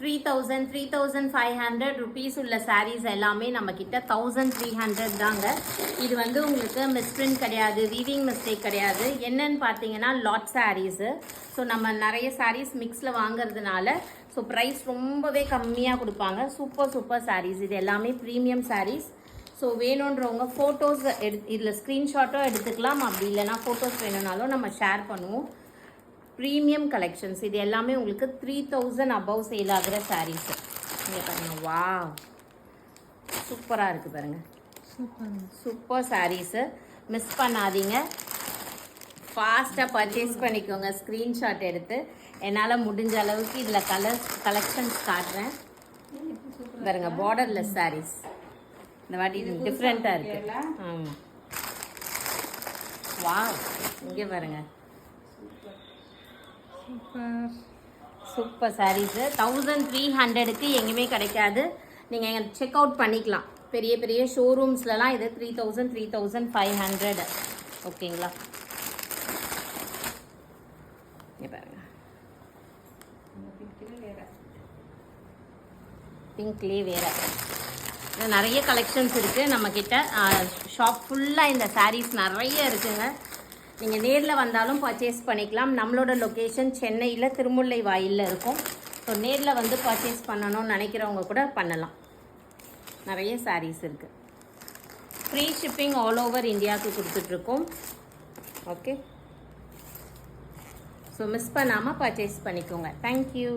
3000 3500 rupees உள்ள sarees எல்லாமே நம்ம கிட்ட 1300 தாங்க. இது வந்து உங்களுக்கு மிஸ்பிரிண்ட் கிடையாது, வீவிங் மிஸ்டேக் கிடையாது. என்னன்னு பார்த்தீங்கன்னா லாட் sarees. ஸோ நம்ம நிறைய sarees மிக்ஸில் வாங்குறதுனால ஸோ ப்ரைஸ் ரொம்பவே கம்மியாக கொடுப்பாங்க. Super sarees. இது எல்லாமே ப்ரீமியம் sarees. ஸோ வேணுன்றவங்க ஃபோட்டோஸ் இதில் ஸ்க்ரீன்ஷாட்டும் எடுத்துக்கலாம். அப்படி இல்லைனா ஃபோட்டோஸ் வேணும்னாலும் நம்ம ஷேர் பண்ணுவோம். ப்ரீமியம் கலெக்ஷன்ஸ் இது எல்லாமே உங்களுக்கு 3000 above சேல் ஆகிற சாரீஸ். இங்கே பாருங்கள், வா சூப்பராக இருக்குது பாருங்கள். சூப்பர் சாரீஸு மிஸ் பண்ணாதீங்க. ஃபாஸ்ட்டாக பர்ச்சேஸ் பண்ணிக்கோங்க ஸ்க்ரீன்ஷாட் எடுத்து. என்னால் முடிஞ்ச அளவுக்கு இதில் கலெக்ஷன்ஸ் காட்டுறேன் பாருங்க. பார்டர்லெஸ் சாரீஸ் இந்த வாட்டி டிஃப்ரெண்ட்டாக இருக்குது. ஆமாம், வா இங்கே பாருங்கள், சூப்பர் சாரீஸு 1300க்கு எங்கேயுமே கிடைக்காது. நீங்கள் செக் அவுட் பண்ணிக்கலாம். பெரிய பெரிய ஷோரூம்ஸ்லலாம் இது 3000 3500. ஓகேங்களா? பாருங்க, பிங்க்லேயே வேற நிறைய கலெக்ஷன்ஸ் இருக்குது நம்மக்கிட்ட. ஷாப் ஃபுல்லாக இந்த சாரீஸ் நிறைய இருக்குங்க. நீங்கள் நேரில் வந்தாலும் பர்ச்சேஸ் பண்ணிக்கலாம். நம்மளோட லொக்கேஷன் சென்னையில் திருமுல்லை வாயிலில் இருக்கும். ஸோ நேரில் வந்து பர்ச்சேஸ் பண்ணணும்னு நினைக்கிறவங்க கூட பண்ணலாம். நிறைய சாரீஸ் இருக்குது. ஃப்ரீ ஷிப்பிங் ஆல் ஓவர் இந்தியாவுக்கு கொடுத்துட்ருக்கோம். ஓகே, ஸோ மிஸ் பண்ணாமல் பர்ச்சேஸ் பண்ணிக்கோங்க. தேங்க்யூ.